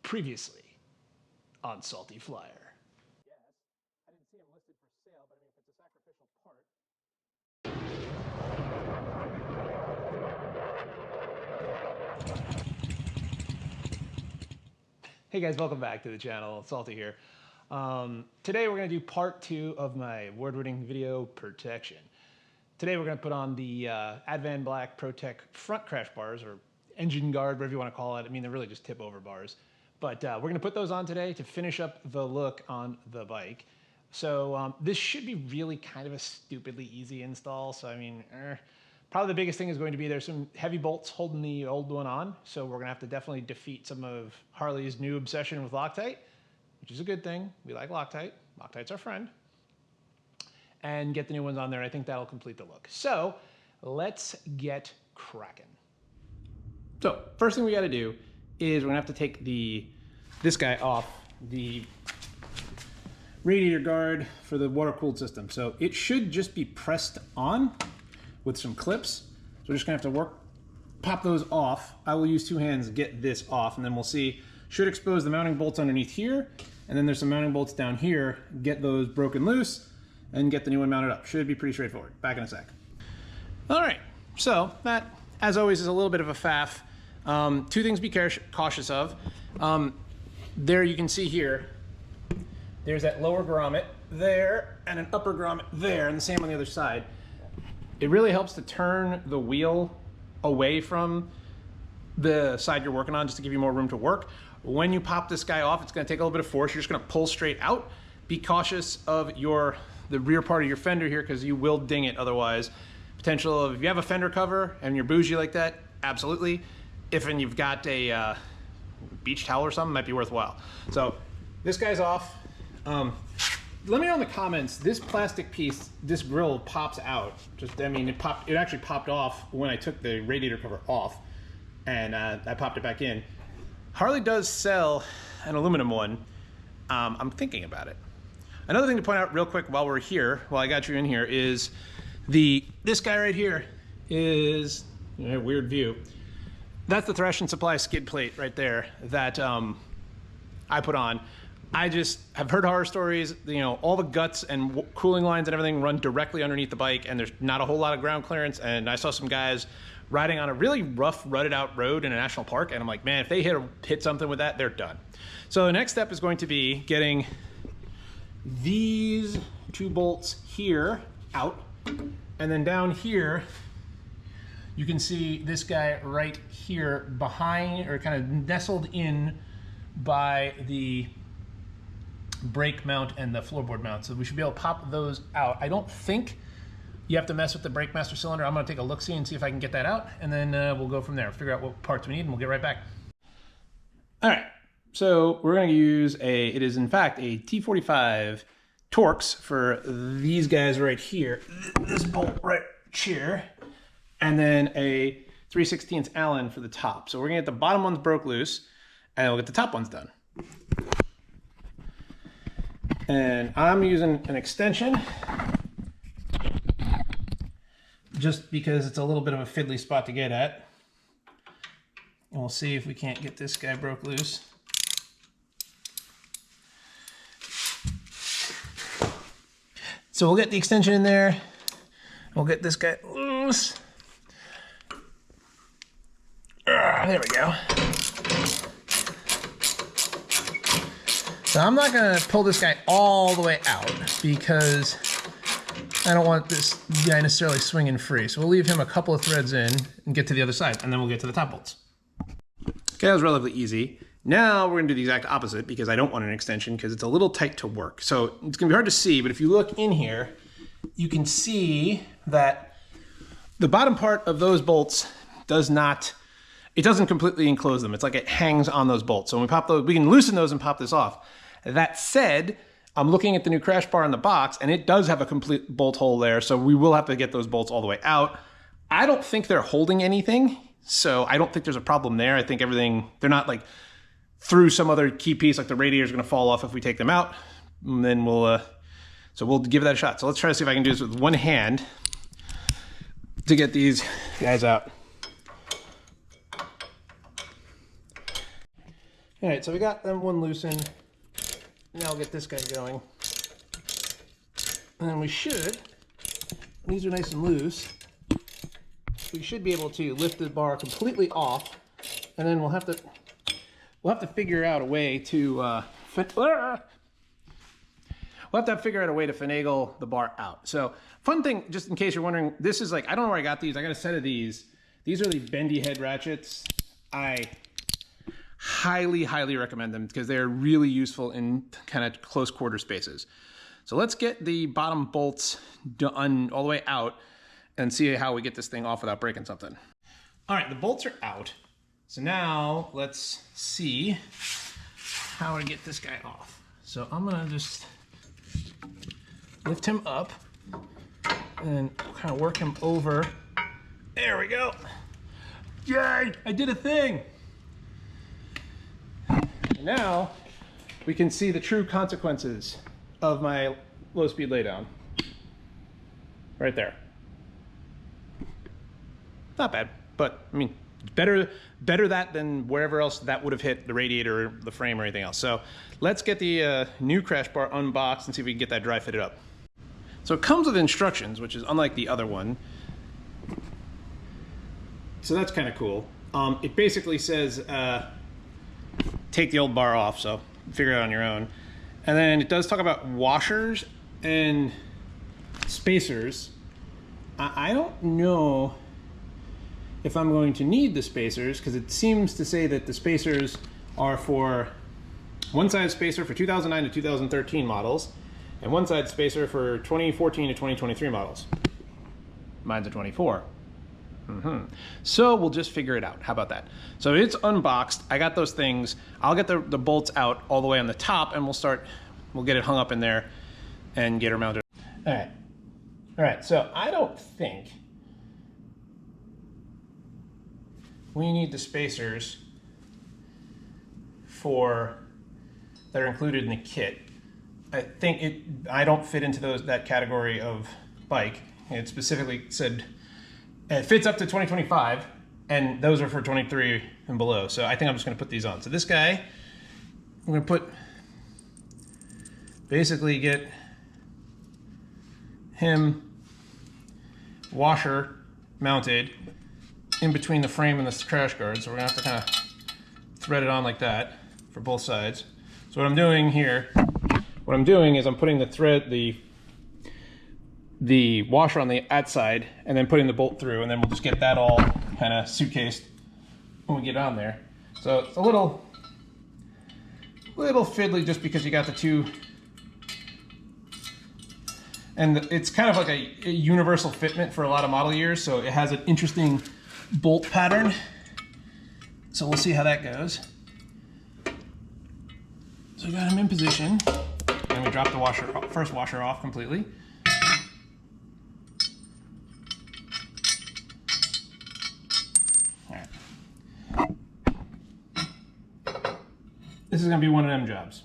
Previously on Salty Flyer. Yes. I didn't see him listed for sale, but I mean, if it's a sacrificial part. Hey guys, welcome back to the channel. Salty here. Today we're going to do part 2 of my award-winning video protection. Today we're going to put on the AdvanBlack Protek front crash bars, or engine guard, whatever you want to call it. I mean, they're really just tip-over bars. But we're going to put those on today to finish up the look on the bike. So this should be really kind of a stupidly easy install. So I mean, probably the biggest thing is going to be there's some heavy bolts holding the old one on. So we're going to have to definitely defeat some of Harley's new obsession with Loctite, which is a good thing. We like Loctite. Loctite's our friend. And get the new ones on there. I think that'll complete the look. So let's get cracking. So first thing we got to do is we're gonna have to take this guy off the radiator guard for the water-cooled system. So it should just be pressed on with some clips. So we're just gonna have to pop those off. I will use 2 hands to get this off, and then we'll see. Should expose the mounting bolts underneath here, and then there's some mounting bolts down here. Get those broken loose and get the new one mounted up. Should be pretty straightforward. Back in a sec. All right, so that, as always, is a little bit of a faff. 2 things to be cautious of. There you can see here, there's that lower grommet there and an upper grommet there, and the same on the other side. It really helps to turn the wheel away from the side you're working on just to give you more room to work. When you pop this guy off, it's going to take a little bit of force. You're just going to pull straight out. Be cautious of the rear part of your fender here, because you will ding it otherwise. Potential of, if you have a fender cover and you're bougie like that, absolutely. If you've got a beach towel or something, might be worthwhile. So this guy's off. Let me know in the comments, this plastic piece, this grill pops out. I mean, it actually popped off when I took the radiator cover off, and I popped it back in. Harley does sell an aluminum one. I'm thinking about it. Another thing to point out real quick while we're here, while I got you in here, is this guy right here is, weird view. That's the Thrash and Supply skid plate right there that I put on. I just have heard horror stories, all the guts and cooling lines and everything run directly underneath the bike, and there's not a whole lot of ground clearance. And I saw some guys riding on a really rough, rutted out road in a national park, and I'm like, man, if they hit something with that, they're done. So the next step is going to be getting these 2 bolts here out, and then down here, you can see this guy right here behind, or kind of nestled in by the brake mount and the floorboard mount. So we should be able to pop those out. I don't think you have to mess with the brake master cylinder. I'm gonna take a look-see and see if I can get that out, and then we'll go from there. Figure out what parts we need, and we'll get right back. All right, so we're gonna use it is in fact a T45 Torx for these guys right here. This bolt right here. And then a 3/16 Allen for the top. So we're gonna get the bottom ones broke loose, and we'll get the top ones done. And I'm using an extension, just because it's a little bit of a fiddly spot to get at. And we'll see if we can't get this guy broke loose. So we'll get the extension in there. We'll get this guy loose. There we go. So I'm not gonna pull this guy all the way out, because I don't want this guy necessarily swinging free. So we'll leave him a couple of threads in and get to the other side, and then we'll get to the top bolts. Okay, that was relatively easy. Now we're gonna do the exact opposite, because I don't want an extension, because it's a little tight to work. So it's gonna be hard to see, but if you look in here, you can see that the bottom part of those bolts doesn't completely enclose them. It's like it hangs on those bolts. So when we pop those, we can loosen those and pop this off. That said, I'm looking at the new crash bar in the box, and it does have a complete bolt hole there. So we will have to get those bolts all the way out. I don't think they're holding anything, so I don't think there's a problem there. I think they're not like through some other key piece, like the radiator is gonna fall off if we take them out. And then we'll give that a shot. So let's try to see if I can do this with one hand to get these guys out. All right, so we got that one loosened. Now I'll get this guy going. And then we should, these are nice and loose, we should be able to lift the bar completely off, and then we'll have to figure out a way to finagle the bar out. So, fun thing, just in case you're wondering, this is like, I don't know where I got these. I got a set of these. These are the bendy head ratchets. I highly, highly recommend them because they're really useful in kind of close quarter spaces. So let's get the bottom bolts done all the way out and see how we get this thing off without breaking something. All right, the bolts are out. So now let's see how to get this guy off. So I'm gonna just lift him up and kind of work him over. There we go. Yay, I did a thing. And now we can see the true consequences of my low speed laydown. Right there. Not bad, but I mean, better that than wherever else that would have hit the radiator, the frame, or anything else. So let's get the new crash bar unboxed and see if we can get that dry fitted up. So it comes with instructions, which is unlike the other one. So that's kind of cool. It basically says take the old bar off, so figure it out on your own. And then it does talk about washers and spacers. I don't know if I'm going to need the spacers, because it seems to say that the spacers are for one side spacer for 2009 to 2013 models and one side spacer for 2014 to 2023 models. Mine's a 24. So we'll just figure it out. How about that? So it's unboxed. I got those things. I'll get the bolts out all the way on the top, and we'll get it hung up in there and get her mounted. All right, so I don't think we need the spacers that are included in the kit. I think I don't fit into that category of bike. It specifically said it fits up to 2025, and those are for 23 and below. So I think I'm just gonna put these on. So this guy, I'm gonna basically get him washer mounted in between the frame and the crash guard. So we're gonna have to kind of thread it on like that for both sides. So what I'm doing here, is I'm putting the washer on the outside and then putting the bolt through, and then we'll just get that all kind of suitcased when we get on there. So it's a little fiddly just because you got the two, and it's kind of like a universal fitment for a lot of model years, so it has an interesting bolt pattern. So we'll see how that goes. So we got him in position, and we drop the first washer off completely. This is going to be one of them jobs.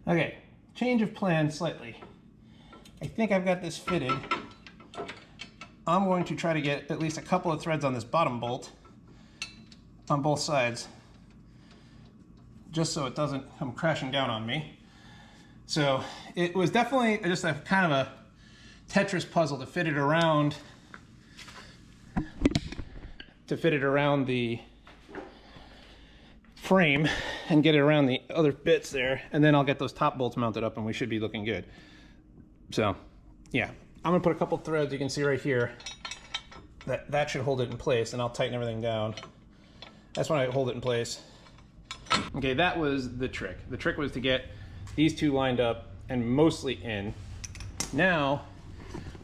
Okay, change of plan slightly. I think I've got this fitted. I'm going to try to get at least a couple of threads on this bottom bolt on both sides, just so it doesn't come crashing down on me. So it was definitely just a kind of a Tetris puzzle to fit it around the frame and get it around the other bits there, and then I'll get those top bolts mounted up and we should be looking good. So yeah, I'm gonna put a couple threads, you can see right here, that should hold it in place, and I'll tighten everything down. That's when I hold it in place. Okay, that was the trick. The trick was to get these two lined up and mostly in. Now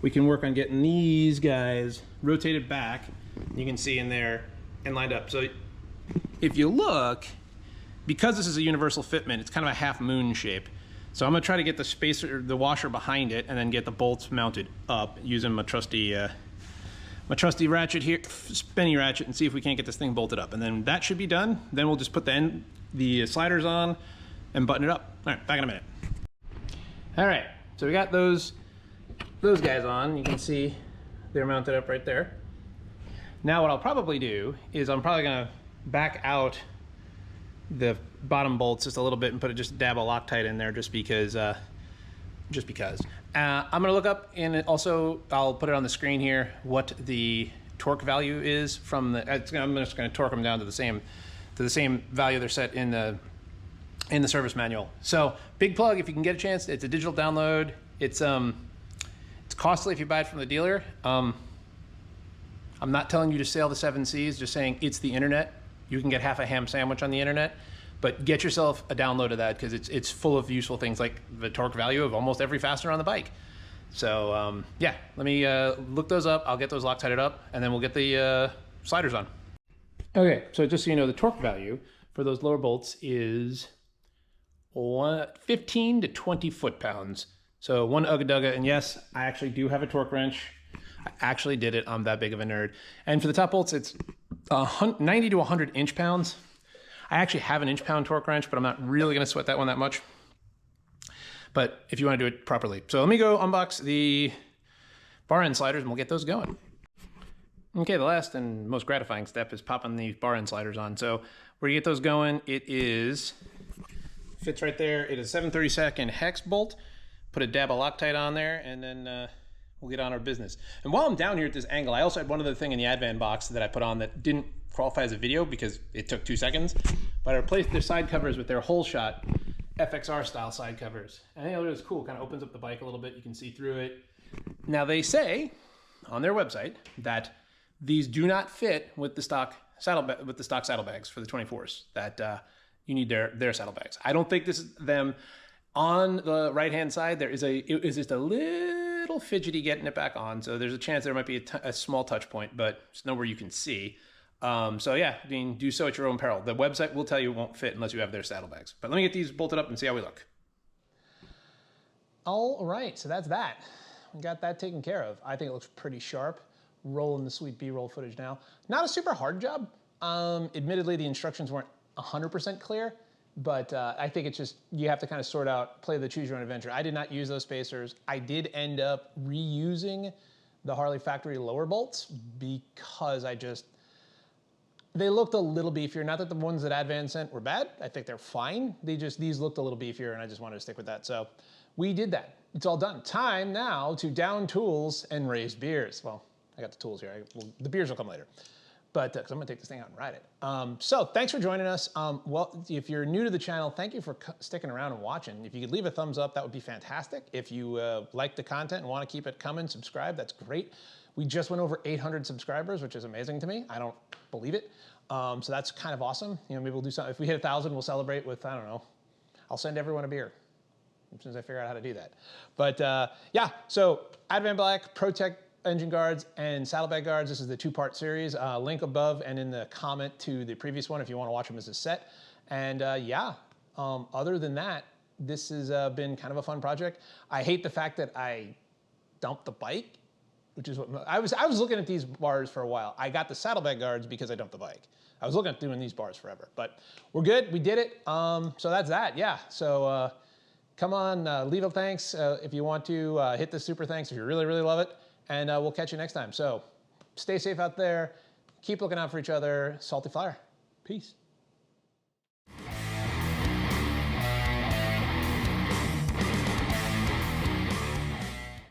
we can work on getting these guys rotated back. You can see in there and lined up. So if you look, because this is a universal fitment, it's kind of a half moon shape. So I'm gonna try to get the spacer, the washer behind it, and then get the bolts mounted up using my trusty ratchet here, spinny ratchet, and see if we can't get this thing bolted up. And then that should be done. Then we'll just put the sliders on and button it up. All right, back in a minute. All right, so we got those guys on. You can see They're mounted up right there. Now what I'll probably do is I'm probably gonna back out the bottom bolts just a little bit and put just a dab of Loctite in there just because. I'm gonna look up, and also I'll put it on the screen here, what the torque value is from the, I'm just gonna torque them down to the same value they're set in the service manual. So big plug if you can get a chance. It's a digital download. It's costly if you buy it from the dealer. I'm not telling you to sail the 7 seas, just saying it's the internet. You can get half a ham sandwich on the internet, but get yourself a download of that because it's full of useful things like the torque value of almost every fastener on the bike. So yeah, let me look those up. I'll get those Loctited up, and then we'll get the sliders on. Okay, so just so you know, the torque value for those lower bolts is 15 to 20 foot-pounds. So 1 ugga-dugga, and yes, I actually do have a torque wrench. I actually did it. I'm that big of a nerd. And for the top bolts, it's 90 to 100 inch-pounds. I actually have an inch-pound torque wrench, but I'm not really going to sweat that one that much. But if you want to do it properly. So let me go unbox the bar end sliders, and we'll get those going. Okay, the last and most gratifying step is popping these bar end sliders on. So where you get those going, fits right there. It is a 7/32 hex bolt. Put a dab of Loctite on there, and then we'll get on our business. And while I'm down here at this angle, I also had one other thing in the Advan box that I put on that didn't qualify as a video because it took 2 seconds, but I replaced their side covers with their hole shot FXR style side covers. And I think it was cool. Kind of opens up the bike a little bit. You can see through it. Now they say on their website that these do not fit with the stock saddlebags for the 24s. That you need their saddlebags. I don't think this is them. On the right-hand side, it is just a little fidgety getting it back on, so there's a chance there might be a small touch point, but it's nowhere you can see. So yeah, I mean, do so at your own peril. The website will tell you it won't fit unless you have their saddlebags. But let me get these bolted up and see how we look. All right, so that's that. We got that taken care of. I think it looks pretty sharp. Rolling the sweet B-roll footage now. Not a super hard job. Admittedly, the instructions weren't 100% clear. But I think it's just, you have to kind of sort out, play the choose your own adventure. I did not use those spacers. I did end up reusing the Harley factory lower bolts because they looked a little beefier. Not that the ones that Advan sent were bad. I think they're fine. These looked a little beefier, and I just wanted to stick with that. So we did that. It's all done. Time now to down tools and raise beers. Well, I got the tools here. The beers will come later. But because I'm gonna take this thing out and ride it. So thanks for joining us. Well, if you're new to the channel, thank you for sticking around and watching. If you could leave a thumbs up, that would be fantastic. If you like the content and want to keep it coming, subscribe, that's great. We just went over 800 subscribers, which is amazing to me. I don't believe it. So that's kind of awesome. You know, maybe we'll do something. If we hit 1,000, we'll celebrate with, I don't know, I'll send everyone a beer as soon as I figure out how to do that. But yeah, so AdvanBlack, Protek engine guards and saddlebag guards. This is the 2-part series. Link above and in the comment to the previous one if you want to watch them as a set. And yeah, other than that, this has been kind of a fun project. I hate the fact that I dumped the bike, which is what I was looking at these bars for a while. I got the saddlebag guards because I dumped the bike. I was looking at doing these bars forever, but we're good. We did it. So that's that. Yeah. So come on, leave a thanks if you want to. Hit the super thanks if you really, really love it. And we'll catch you next time. So stay safe out there. Keep looking out for each other. Salty Flyer. Peace.